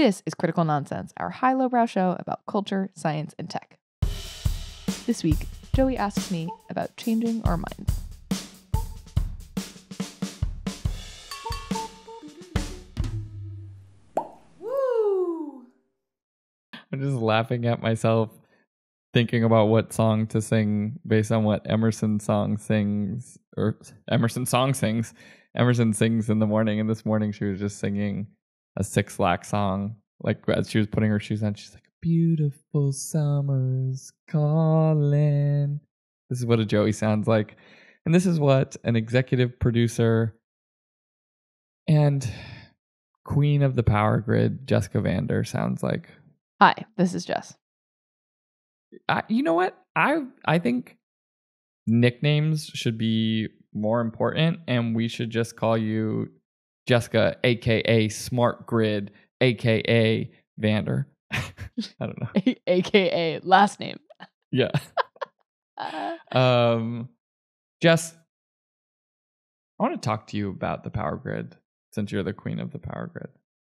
This is Critical Nonsense, our high-lowbrow show about culture, science, and tech. This week, Joey asks me about changing our minds. Woo! I'm just laughing at myself, thinking about what song to sing based on what Emerson sings in the morning. And this morning she was just singing a Six Flags song. Like as she was putting her shoes on, she's like, "Beautiful summer's calling." This is what a Joey sounds like. And this is what an executive producer and queen of the power grid, Jessica Vander, sounds like. Hi, this is Jess. You know what? I think nicknames should be more important, and we should just call you Jessica, aka Smart Grid, aka Vander. I don't know. AKA last name. Yeah. Jess, I want to talk to you about the power grid since you're the queen of the power grid.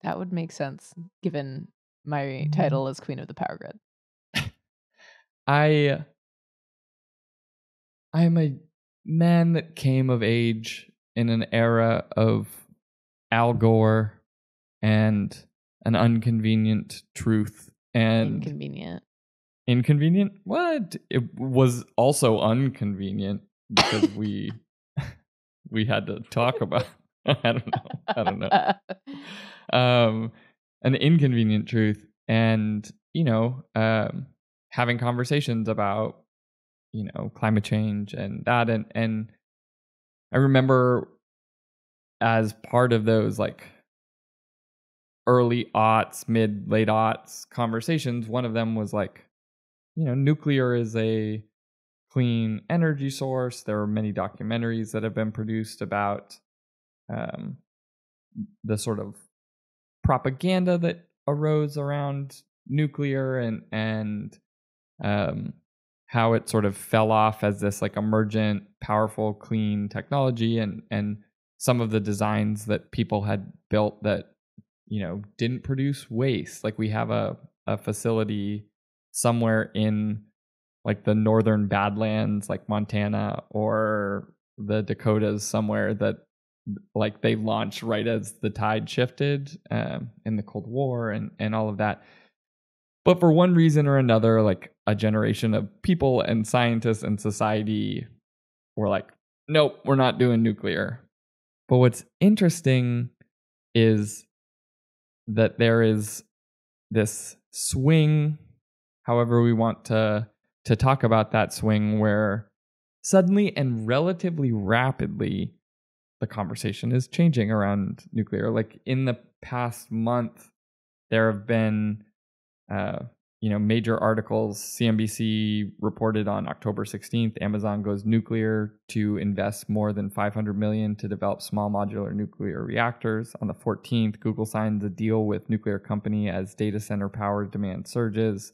That would make sense given my title as queen of the power grid. I am a man that came of age in an era of Al Gore and an inconvenient truth. And Inconvenient? What? It was also inconvenient because we had to talk about. I don't know. An inconvenient truth, and having conversations about climate change and that, and I remember as part of those like early aughts, late aughts conversations, one of them was like, nuclear is a clean energy source. There are many documentaries that have been produced about the sort of propaganda that arose around nuclear and how it sort of fell off as this like emergent, powerful, clean technology, and some of the designs that people had built that didn't produce waste. Like we have a facility somewhere in like the northern Badlands, like Montana or the Dakotas somewhere, that like they launched right as the tide shifted in the Cold War and all of that. But for one reason or another, like a generation of people and scientists and society were like, nope, we're not doing nuclear. But what's interesting is that there is this swing, however we want to talk about that swing, where suddenly and relatively rapidly the conversation is changing around nuclear. Like in the past month, there have been major articles. CNBC reported on October 16th, Amazon goes nuclear to invest more than $500 million to develop small modular nuclear reactors. On the 14th, Google signs a deal with nuclear company as data center power demand surges.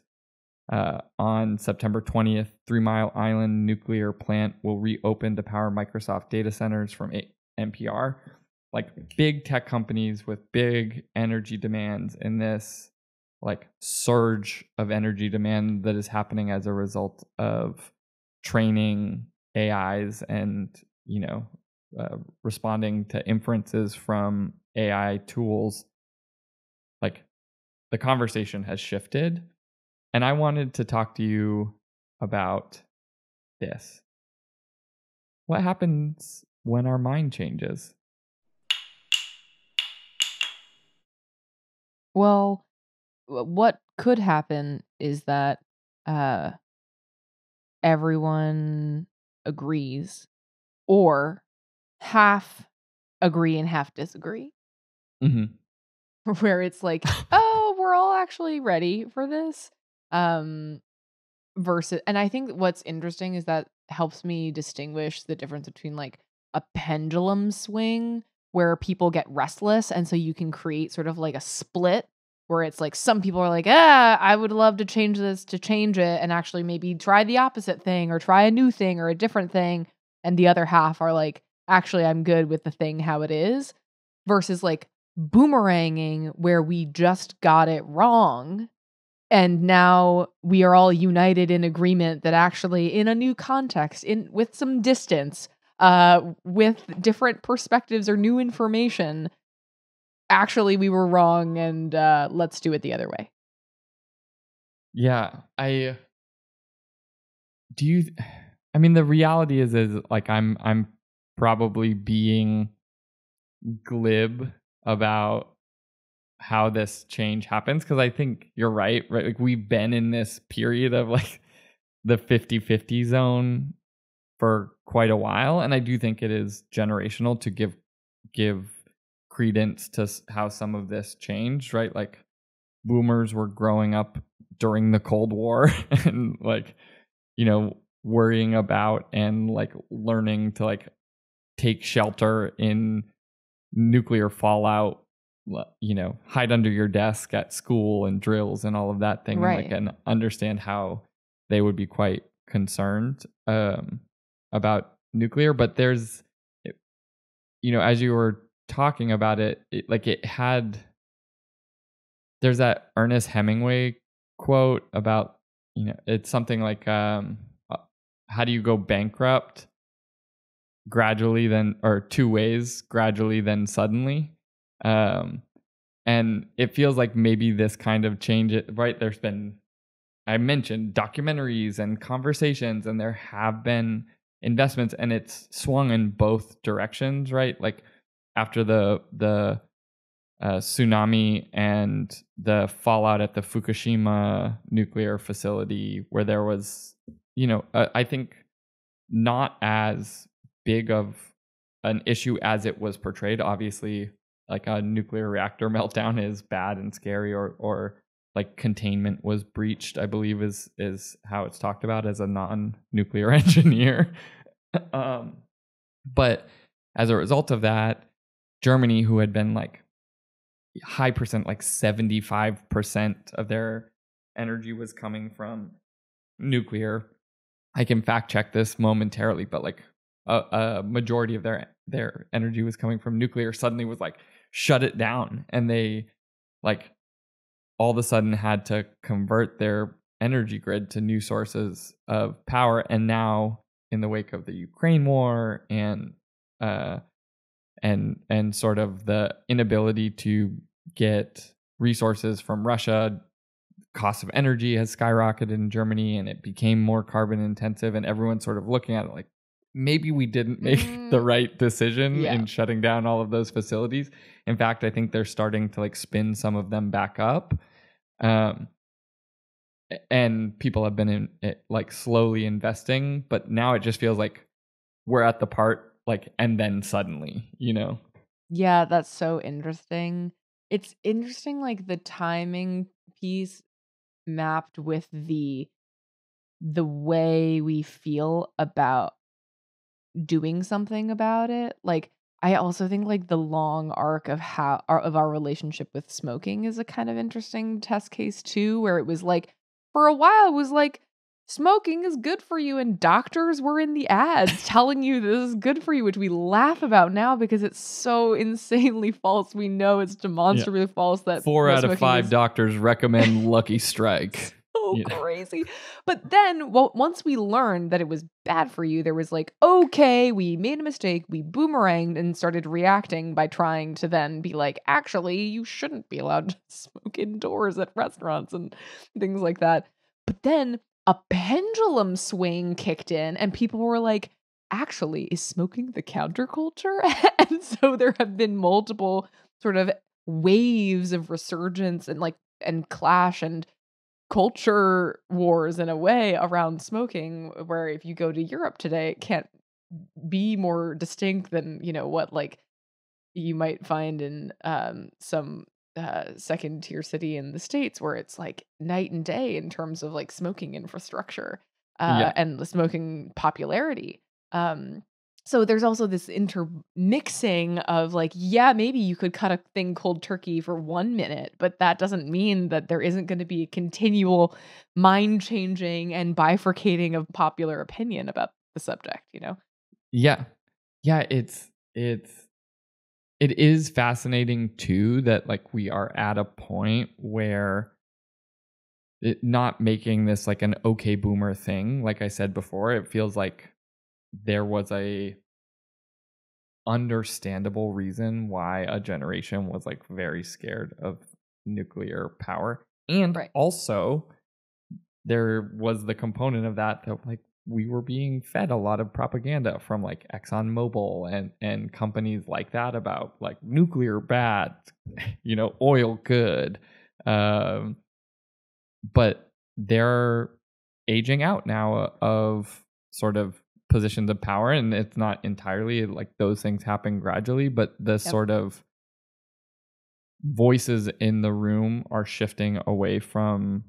On September 20th, 3 Mile Island nuclear plant will reopen to power Microsoft data centers from NPR. Like big tech companies with big energy demands in this like surge of energy demand that is happening as a result of training AIs and responding to inferences from AI tools. Like the conversation has shifted, and I wanted to talk to you about this. What happens when our mind changes? Well, what could happen is that everyone agrees, or half agree and half disagree. Mm-hmm. Where it's like, oh, we're all actually ready for this. Versus, and I think what's interesting is that helps me distinguish the difference between like a pendulum swing where people get restless, and so you can create sort of like a split where it's like some people are like, I would love to change this to change it, and actually maybe try the opposite thing or try a new thing or a different thing. And the other half are like, actually, I'm good with the thing how it is, versus like boomeranging where we just got it wrong. And now we are all united in agreement that actually in a new context, with some distance, with different perspectives or new information, actually we were wrong, and let's do it the other way. Yeah. The reality is like I'm probably being glib about how this change happens, because I think you're right? Like we've been in this period of like the 50-50 zone for quite a while, and I do think it is generational to give credence to how some of this changed, right? Like boomers were growing up during the Cold War and like, worrying about and like learning to like take shelter in nuclear fallout, hide under your desk at school and drills and all of that thing, Right. and understand how they would be quite concerned about nuclear. But there's, as you were talking about it, there's that Ernest Hemingway quote about, it's something like, how do you go bankrupt? Gradually, then, or two ways, gradually, then suddenly. And it feels like maybe this kind of change, right? There's been, I mentioned documentaries and conversations, and there have been investments, and it's swung in both directions, right? Like after the tsunami and the fallout at the Fukushima nuclear facility, where there was, I think not as big of an issue as it was portrayed. Obviously, like a nuclear reactor meltdown is bad and scary, or like containment was breached, I believe is how it's talked about as a non-nuclear engineer. But as a result of that, Germany, who had been like high percent, like 75% of their energy was coming from nuclear. I can fact check this momentarily, but like a majority of their energy was coming from nuclear, suddenly was like shut it down, and they like all of a sudden had to convert their energy grid to new sources of power. And now in the wake of the Ukraine war and sort of the inability to get resources from Russia, cost of energy has skyrocketed in Germany, and it became more carbon intensive, and everyone's sort of looking at it like, maybe we didn't make the right decision in shutting down all of those facilities. In fact, I think they're starting to like spin some of them back up. And people have been in it, like slowly investing, but now it just feels like we're at the part like, and then suddenly, Yeah, that's so interesting. It's interesting, like the timing piece mapped with the way we feel about doing something about it. Like I also think like the long arc of our relationship with smoking is a kind of interesting test case too, where it was like for a while it was like smoking is good for you, and doctors were in the ads telling you this is good for you, which we laugh about now because it's so insanely false. We know it's demonstrably false that 4 out of smoking 5 is doctors recommend Lucky Strike. so crazy. But then, well, once we learned that it was bad for you, there was like, okay, we made a mistake. We boomeranged and started reacting by trying to then be like, actually, you shouldn't be allowed to smoke indoors at restaurants and things like that. But then a pendulum swing kicked in, and people were like, actually, is smoking the counterculture? And so there have been multiple sort of waves of resurgence and clash and culture wars in a way around smoking, where if you go to Europe today, it can't be more distinct than, what like you might find in some second tier city in the States, where it's like night and day in terms of like smoking infrastructure Yeah. and the smoking popularity. So there's also this intermixing of like, yeah, maybe you could cut a thing cold turkey for 1 minute, but that doesn't mean that there isn't going to be a continual mind changing and bifurcating of popular opinion about the subject, Yeah. Yeah, it's it is fascinating too that like we are at a point where it not making this like an okay boomer thing. Like I said before, it feels like there was a understandable reason why a generation was like very scared of nuclear power. And Right. also there was the component of that like we were being fed a lot of propaganda from like ExxonMobil and companies like that about like nuclear bad, oil good. Um, but they're aging out now of sort of positions of power, and it's not entirely like those things happen gradually, but the Yep. sort of voices in the room are shifting away from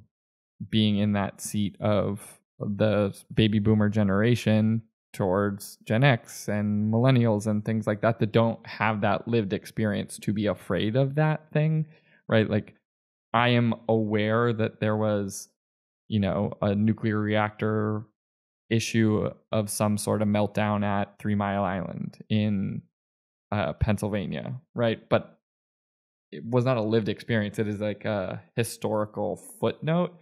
being in that seat of the baby boomer generation towards Gen X and millennials and things like that that don't have that lived experience to be afraid of that thing, right? Like I am aware that there was, a nuclear reactor issue of some sort of meltdown at 3 Mile Island in Pennsylvania, right? But it was not a lived experience. It is like a historical footnote.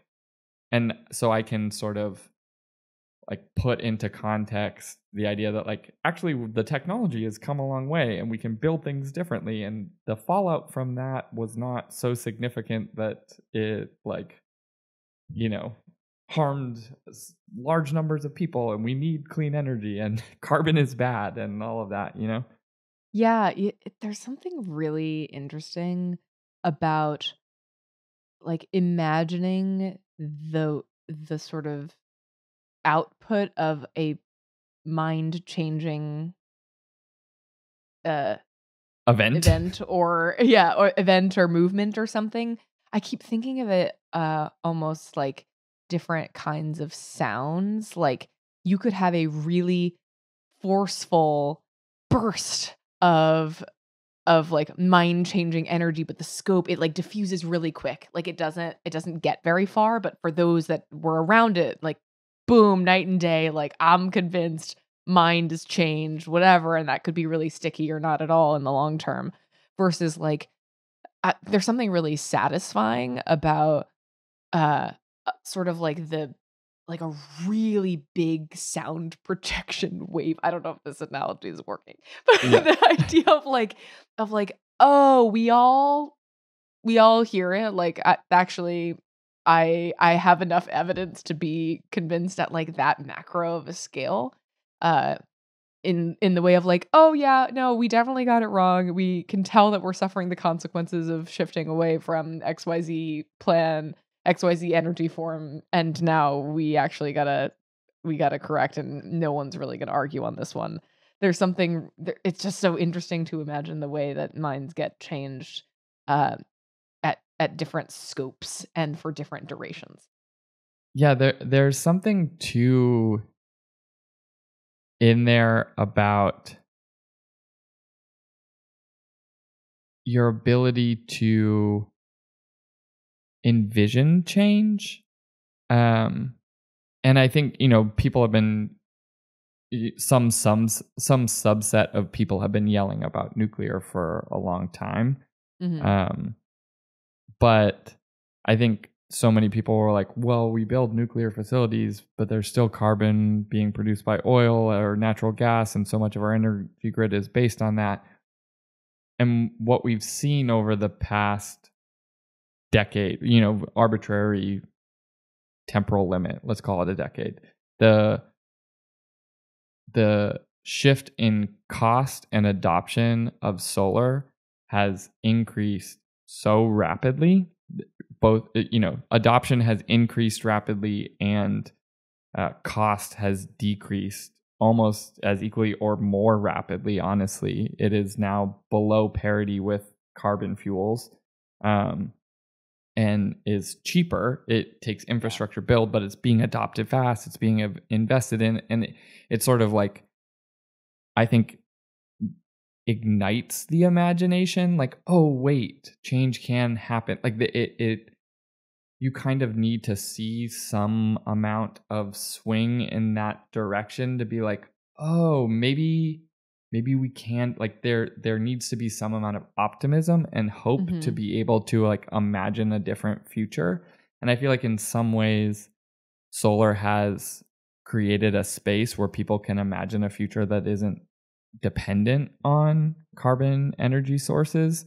And so I can sort of like put into context the idea that like actually the technology has come a long way and we can build things differently, and the fallout from that was not so significant that it like harmed large numbers of people, and we need clean energy and carbon is bad and all of that. Yeah, there's something really interesting about like imagining the sort of output of a mind changing uh Event. event or yeah, or event or movement or something. I keep thinking of it almost like different kinds of sounds. Like you could have a really forceful burst of like mind changing energy, but the scope, it like diffuses really quick. Like it doesn't get very far, but for those that were around it, like boom, night and day, like I'm convinced mind is changed, whatever, and that could be really sticky or not at all in the long term. Versus like there's something really satisfying about sort of like like a really big sound projection wave. I don't know if this analogy is working, but Yeah. the idea of like, oh, we all hear it. Like actually, I have enough evidence to be convinced at like that macro of a scale. Uh, in the way of like, oh yeah, no, we definitely got it wrong. We can tell that we're suffering the consequences of shifting away from XYZ plan, XYZ energy form, and now we gotta correct, and no one's really gonna argue on this one. There's something it's just so interesting to imagine the way that minds get changed uh at different scopes and for different durations. Yeah, there's something too in there about your ability to envision change. And I think, people have been some subset of people have been yelling about nuclear for a long time. Mhm. Um, but I think so many people were like, well, we build nuclear facilities, but there's still carbon being produced by oil or natural gas, and so much of our energy grid is based on that. And what we've seen over the past decade, arbitrary temporal limit, let's call it a decade, the the shift in cost and adoption of solar has increased so rapidly. Both, adoption has increased rapidly, and cost has decreased almost as equally or more rapidly. Honestly, it is now below parity with carbon fuels, and is cheaper. It takes infrastructure build, but it's being adopted fast. It's being invested in, and it's sort of like, I think, ignites the imagination. Like, oh wait, change can happen. Like it you kind of need to see some amount of swing in that direction to be like, oh, maybe maybe we can, like, there needs to be some amount of optimism and hope to be able to like imagine a different future. And I feel like in some ways solar has created a space where people can imagine a future that isn't dependent on carbon energy sources.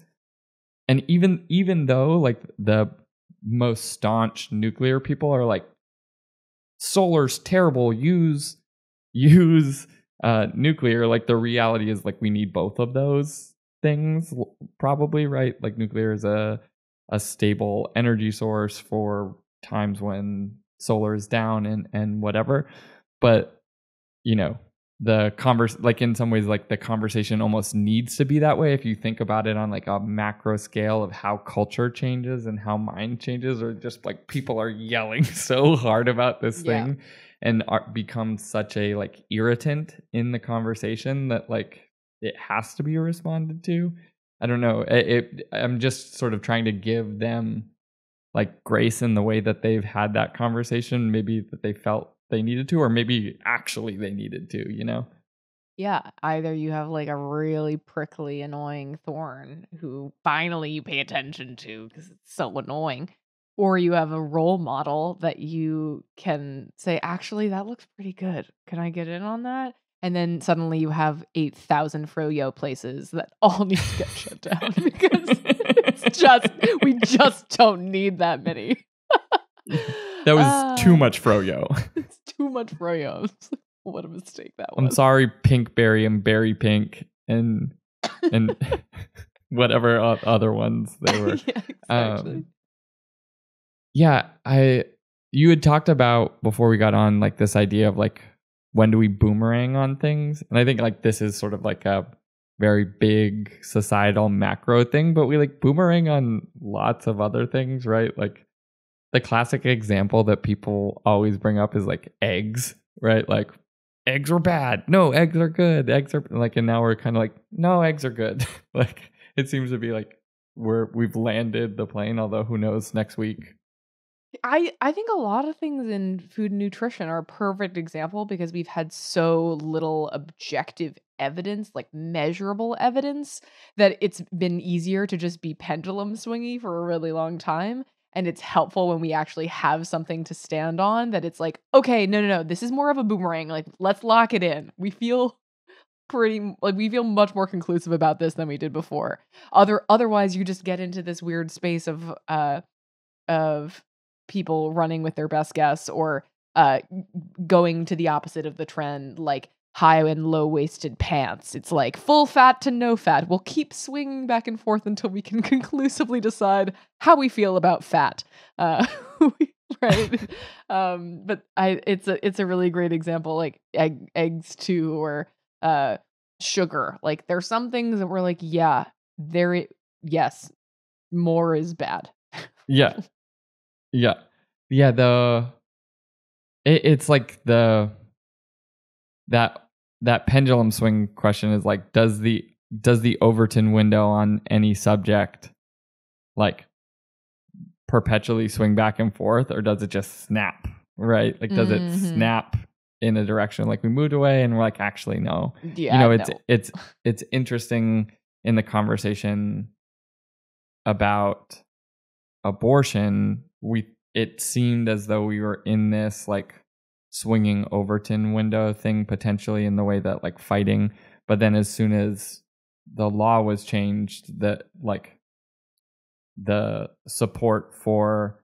And even though like the most staunch nuclear people are like, solar's terrible, use nuclear, like the reality is like we need both of those things probably, right? Like nuclear is a stable energy source for times when solar is down and whatever. But you know, like in some ways like the conversation almost needs to be that way if you think about it on like a macro scale of how culture changes and how mind changes, or just like people are yelling so hard about this thing and become such a like irritant in the conversation that like it has to be responded to. I don't know. I'm just sort of trying to give them like grace in the way that they've had that conversation, maybe that they felt they needed to, or maybe actually they needed to, you know? Yeah, either you have like a really prickly, annoying thorn who finally you pay attention to because it's so annoying, or you have a role model that you can say, actually, that looks pretty good. Can I get in on that? And then suddenly you have 8,000 froyo places that all need to get shut down because we just don't need that many. That was too much froyo. It's too much froyo. What a mistake that was. I'm sorry, Pinkberry and Berry Pink and whatever other ones they were. Yeah, exactly. You had talked about before we got on like this idea of like, when do we boomerang on things? And I think like this is sort of like a very big societal macro thing, but we like boomerang on lots of other things, right? Like the classic example that people always bring up is like eggs, right? Like eggs are bad. No, eggs are good. Eggs are like, and now we're kind of like, no, eggs are good. Like it seems to be like we've landed the plane, although who knows next week. I think a lot of things in food and nutrition are a perfect example because we've had so little objective evidence, like measurable evidence, that it's been easier to just be pendulum swingy for a really long time. And it's helpful when we actually have something to stand on, that it's like, okay, no, this is more of a boomerang. Like, let's lock it in. We feel much more conclusive about this than we did before. Otherwise, you just get into this weird space of people running with their best guess, or going to the opposite of the trend, like high and low waisted pants. It's like full fat to no fat. We'll keep swinging back and forth until we can conclusively decide how we feel about fat. Right? But it's a really great example, like eggs too, or sugar. Like there's some things that we're like, yes, more is bad. Yeah. It's like that pendulum swing question is like, does the Overton window on any subject like perpetually swing back and forth, or does it just snap, right? Like does it snap in a direction like we moved away and we're like, actually no. It's interesting in the conversation about abortion. It seemed as though we were in this like swinging Overton window thing potentially, in the way that like fighting, but then as soon as the law was changed, that like the support for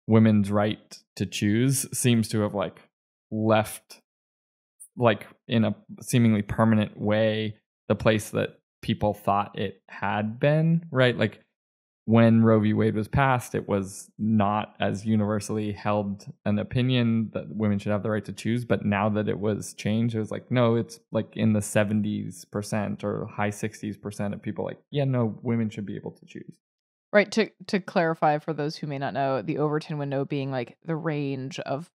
women's right to choose seems to have like left, like in a seemingly permanent way, the place that people thought it had been, right? Like when Roe v. Wade was passed, it was not as universally held an opinion that women should have the right to choose. But now that it was changed, it was like, no, it's like in the 70% or high 60% of people like, yeah, no, women should be able to choose. Right. To clarify for those who may not know, the Overton window being like the range of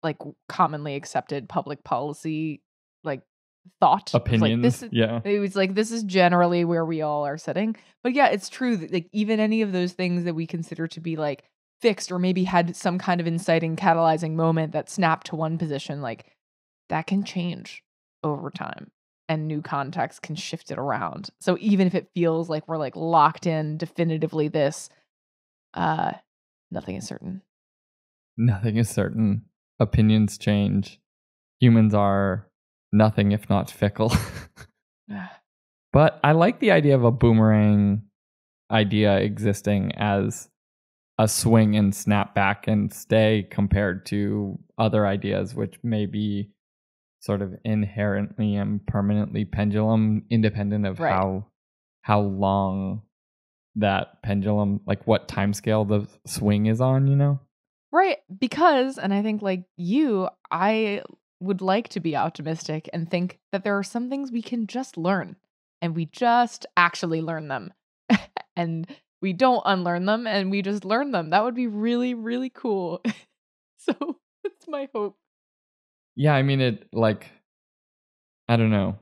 like commonly accepted public policy, like thought, opinions. It was like, this is generally where we all are sitting. But yeah, it's true that like even any of those things that we consider to be like fixed, or maybe had some kind of inciting catalyzing moment that snapped to one position, like that can change over time. and new context can shift it around. So even if it feels like we're like locked in definitively this, nothing is certain. Nothing is certain. Opinions change. Humans are nothing if not fickle. But I like the idea of a boomerang idea existing as a swing and snap back and stay compared to other ideas, which may be sort of inherently and permanently pendulum independent of how long that pendulum, like what time scale the swing is on, you know? Right. Because, and I think like you, I would like to be optimistic and think that there are some things we can just learn and we just actually learn them and we don't unlearn them and we just learn them. That would be really, really cool. So that's my hope. Yeah, I mean, it like, I don't know.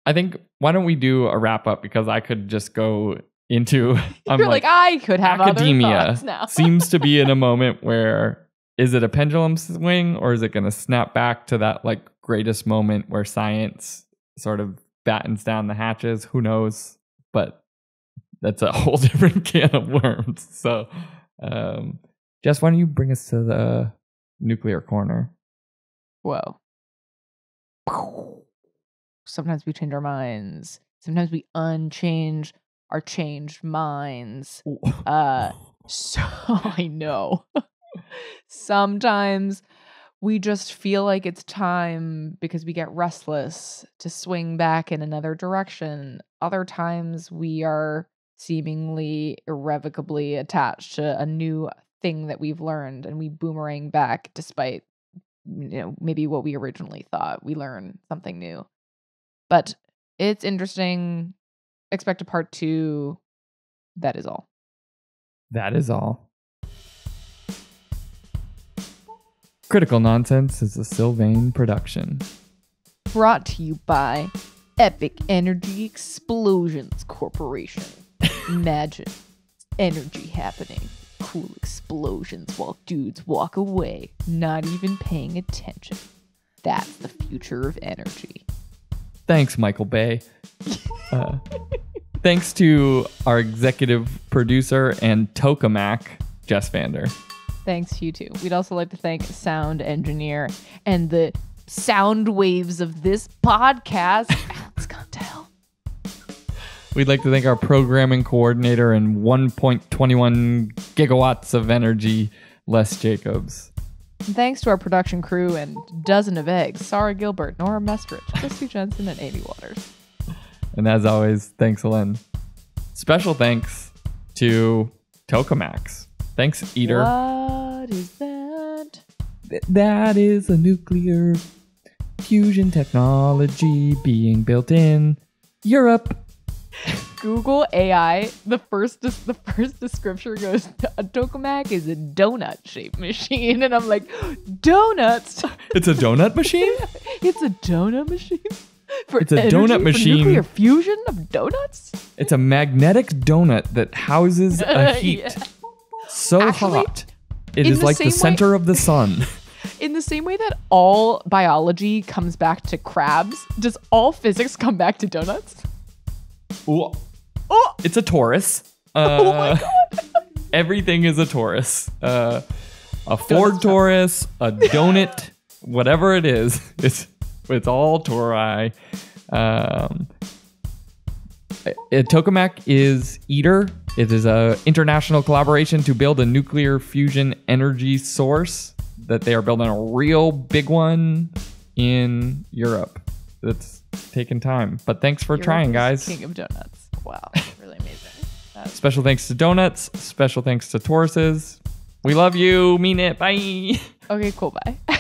I think, why don't we do a wrap up? Because I could just go into, You're like, I could have academia other thoughts now. seems to be in a moment where, is it a pendulum swing or is it going to snap back to that like greatest moment where science sort of battens down the hatches? Who knows? But that's a whole different can of worms. So, Jess, why don't you bring us to the nuclear corner? Whoa. Sometimes we change our minds. Sometimes we unchange our changed minds. So I know. Sometimes we just feel like it's time because we get restless to swing back in another direction. Other times we are seemingly irrevocably attached to a new thing that we've learned and we boomerang back despite, you know, maybe what we originally thought. We learn something new. But it's interesting. Expect a part 2. That is all. That is all. Critical Nonsense is a Sylvain production. Brought to you by Epic Energy Explosions Corporation. Imagine energy happening. Cool explosions while dudes walk away, not even paying attention. That's the future of energy. Thanks, Michael Bay. Thanks to our executive producer and tokamak, Jess Vander. Thanks to you too. We'd also like to thank sound engineer and the sound waves of this podcast. Alex Contel. We'd like to thank our programming coordinator and 1.21 gigawatts of energy, Les Jacobs. And thanks to our production crew and dozen of eggs, Sarah Gilbert, Nora Mestrich, Christy Jensen, and Amy Waters. And as always, thanks, Ellen. Special thanks to tokamaks. Thanks, Eater. What is that? That is a nuclear fusion technology being built in Europe. Google AI, the first description goes, a tokamak is a donut-shaped machine. And I'm like, donuts? It's a donut machine? It's a donut machine? It's a donut machine. For nuclear fusion of donuts? It's a magnetic donut that houses a heat so Actually, hot. It is like the center of the sun. In the same way that all biology comes back to crabs, does all physics come back to donuts? Ooh. Oh! It's a torus. Oh my god. Everything is a torus. A Ford torus, a donut, whatever it is. It's all tori. A tokamak is ITER. It is an international collaboration to build a nuclear fusion energy source that they are building a real big one in Europe. It's taken time, but thanks for trying, guys. King of donuts. Wow, really amazing. Special thanks to donuts. Special thanks to toruses. We love you. Mean it. Bye. Okay, cool. Bye.